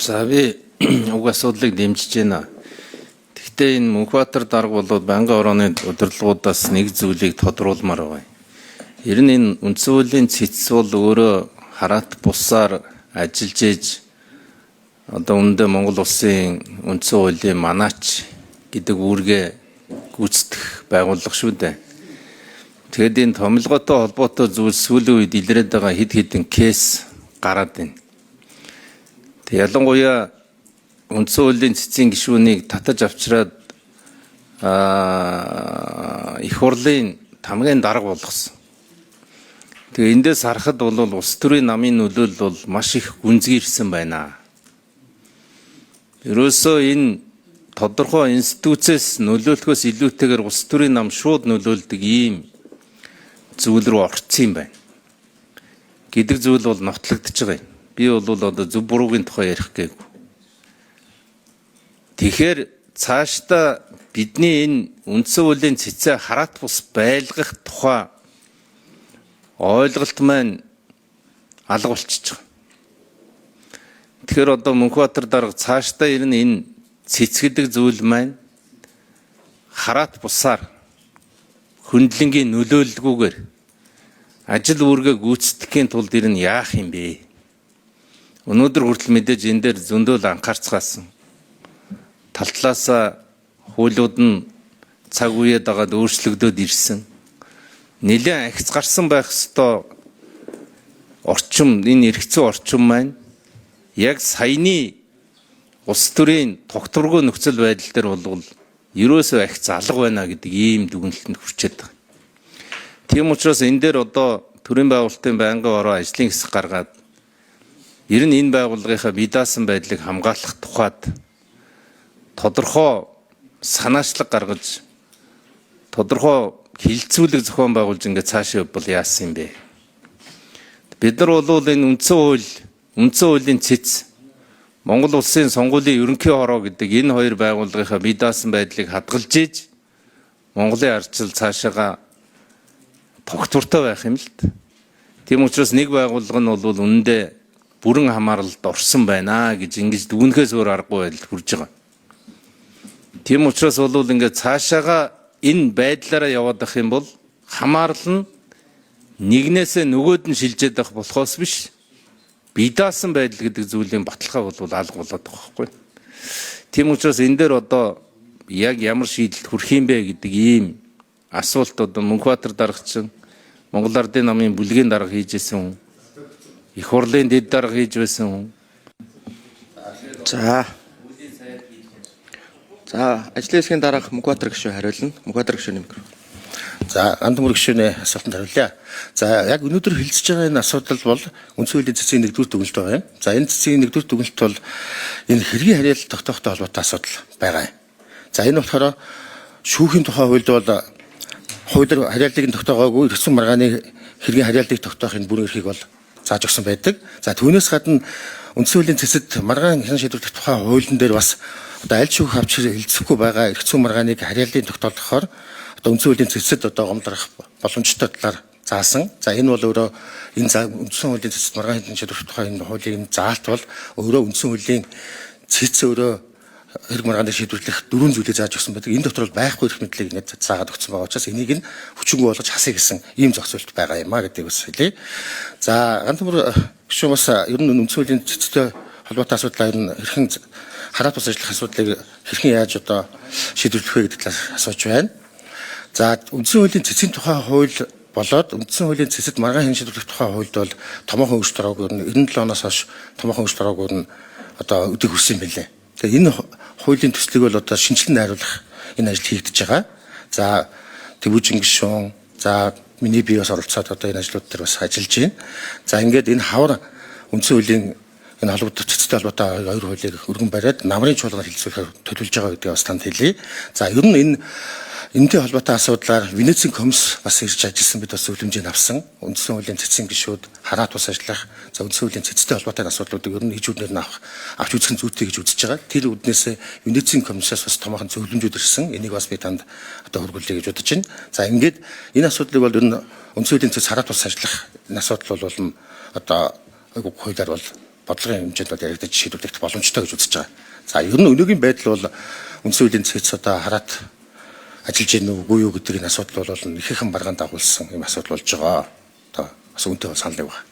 За би уг асуудлыг дэмжиж байна. Гэхдээ энэ Мөнхбаатар дарга болоод Байнгын орооны удирдлагуудаас нэг зүйлийг тодруулмаар байна. Ер нь энэ үндсэн хуулийн цэц бол өөрөө хараат бусаар ажиллаж ээж одоо үүндээ Монгол улсын үндсэн хуулийн манаач гэдэг үүргээ гүйцэтгэх байгууллага шүү дээ. Тэгэд энэ томилгоотой холбоотой зүйл сүүлийн үед илрээд байгаа хэд хэдэн кейс гараад байна. Ялангуяа үндсэн хуулийн цэцгийн гишүүнийг татаж авчираад их хурлын тамгын дарга болгосон. Тэгээ эндээс харахад бол улс төрийн намын нөлөөлөл бол маш их гүнзгийрсэн байна. Ерөөсөө энэ тодорхой институцээс нөлөөлөхөөс илүүтэйгээр улс төрийн нам шууд нөлөөлдөг ийм зүйл рүү орцсон юм байна. Гэдэг зүйл бол нотлогдож байгаа юм. Би бол одоо зөв буруугийн тухай ярих гээгүй. Тэгэхээр цаашдаа бидний энэ үндсэн хуулийн цэцээ хараат бус байлгах тухай ойлголт маань алга болчихж байгаа. Тэгэхээр одоо Мөнхбаатар дарга цаашдаа ирнэ энэ цэцгэдэг зүйл маань хараат бусаар хөндлөнгийн нөлөөлөлгүйгээр ажил үүргээ гүйцэтгэхийн тулд ирнэ яах юм бэ? Өнөөдөр хүртэл мэдээж энэ дээр зөндөл анхаарцгаасан. Талтлаасаа хуулиуд нь цаг үеэд дагаад өөрчлөгдөд ирсэн. Нэлээд ахиц гарсан байх ёстой орчим, энэ эргэцүү орчим маань яг саяны улс төрийн тогтворгүй нөхцөл байдал дээр бол ерөөсөө ахиц алга байна гэдэг ийм дүгнэлтэнд хүрчээд байгаа. Тийм учраас энэ дээр одоо төрийн байгуулалтын байнгын ороо ажлын хэсэг гаргаад ер нь энэ байгууллагынхаа бие даасан байдлыг хамгаалах тухайд тодорхой санаачлаг гаргаж тодорхой хилцүүлэг зохион байгуулж ингээд цаашаа явбал яасан юм бэ? Бид нар бол энэ үндсэн хуулийн цэц Монгол улсын сонгуулийн ерөнхий хороо гэдэг энэ хоёр байгууллагынхаа бие даасан байдлыг хадгалж ийж Монголын ардчил цаашаага тогтвортой байх юм л д. Тийм учраас нэг байгууллага нь бол үнэндээ бүрэн хамааралд орсон байна гэж ингэж дүгнэхээс өөр аргагүй байдалд хүрж байгаа. Тийм учраас бол ингээд цаашаага энэ байдлаараа яваад ах юм бол хамаарал нь нэгнээсээ нөгөөд нь шилжээд байх болохоос биш бие даасан байдал гэдэг зүйлийн баталгаа бол алга болоод байгаа байхгүй. Тийм учраас энэ дээр одоо яг ямар шийдэлд хүрэх юм бэ гэдэг ийм асуулт одоо Мөнхбаатар дарга чинь Монгол Ардын намын бүлгийн дарга хийжсэн хүн, их хурлын дэд дарга хийж байсан хүн. За ажлын хэсгийн дарга Мөнхбаатар гишүүн хариулна. Мөнхбаатар гишүүний микрофон. За Андмөр гишүүний асуултанд хариулъя. За яг өнөөдөр хэлцэж байгаа энэ асуудал бол үндсэн хуулийн цэцгийн нэгдүгээр дүгнэлт байгаа юм. За энэ цэцгийн нэгдүгээр дүгнэлт бол энэ хэргийн харьяалал тогтоохтой холбоотой асуудал байгаа юм. За энэ болохоор шүүхийн тухай хуульд бол хуулиар харьяаллыг нь тогтоогоогүй эргэцүүн маргааны хэргийн харьяаллыг тогтоохын бүрэн эрхийг бол зааж өгсөн байдаг. За түүнээс гадна үндсэн хуулийн цэцэд маргаан хян шийдвэрлэх тухай хуулийн дээр бас одоо аль шүүх авч хэлцэхгүй байгаа эргэцүүн маргааныг харьяаллыг тогтоохоор одоо үндсэн хуулийн цэцэд одоо гомдлох боломжтой талаар заасан. За энэ бол өөрөө энэ үндсэн хуулийн цэцэд маргаан хян шийдвэрлэх тухай энэ хуулийн заалт бол өөрөө үндсэн хуулийн цэц өөрөө хэрэг маргааныг шийдвэрлэх дөрвөн зүйлийг зааж өгсөн байдаг. Энэ дотор бол байхгүй эрх мэдлийг ингээд заагаад өгсөн байгаа учраас энийг нь хүчингү болгож хасъя гэсэн ийм зохицуулт байгаа юм а гэдгийг бас хэлье. За Антмөр гишүүн бас ер нь үндсэн хуулийн цэцтэй холбоотой асуудлаа ер нь хэрхэн хараат бус ажиллах асуудлыг хэрхэн яаж одоо шийдвэрлэх вэ гэдэг талаас асууж байна. За үндсэн хуулийн цэцгийн тухай хууль болоод үндсэн хуулийн цэцэд маргаан хян шийдвэрлэх тухай хуульд бол томоохон өөрчлөлт ороогүй нь 97 оноос хойш томоохон өөрчлөлт ороогүй нь одоо өдийг хүрсэн юм билээ. Тэгээ энэ хуулийн төслийг бол одоо шинжилэн найруулах энэ ажил хийгдэж байгаа. За Тэвүүжин гишүүн, за миний бие бас оролцоод одоо энэ ажлууд дээр бас ажиллаж байна. За ингээд энэ хавар үндсэн хуулийн энэ холбоотой цэцтэй холбоотой хоёр хуулийг өргөн бариад намрын чуулганд хэлцүүлэхээр төлөвлөж байгаа гэдгийг бас танд хэлье. За ер нь энэтэй холбоотой асуудлаар Венецийн комисс бас ирж ажилласан бид бас зөвлөмжийг авсан. Үндсэн хуулийн цэцгийн гишүүд хараат бус ажиллах, за үндсэн хуулийн цэцтэй холбоотой асуудлуудыг ер нь хижүүднээр нь авч үзэх зүйтэй гэж үзэж байгаа. Тэр үднээсээ Венецийн комиссаас бас томоохон зөвлөмжүүд ирсэн. Энийг бас би танд одоо хөргүүлье гэж бодож байна. За ингээд энэ асуудлыг бол ер нь үндсэн хуулийн цэц хараат бус ажиллах энэ асуудал бол одоо хуулиар бол бодлогын хэмжээнд бол яригдаж шийдвэрлэх боломжтой гэж үзэж байгаа. За ер нь өнөөгийн байдал бол үндсэн хуулийн цэц одоо хараад ажиллаж гин үгүй юу гэдэг энэ асуудал бол ихэнх баргаан дагуулсан юм асуудал болж байгаа. Одоо бас үнтэй бол санал нэг байна.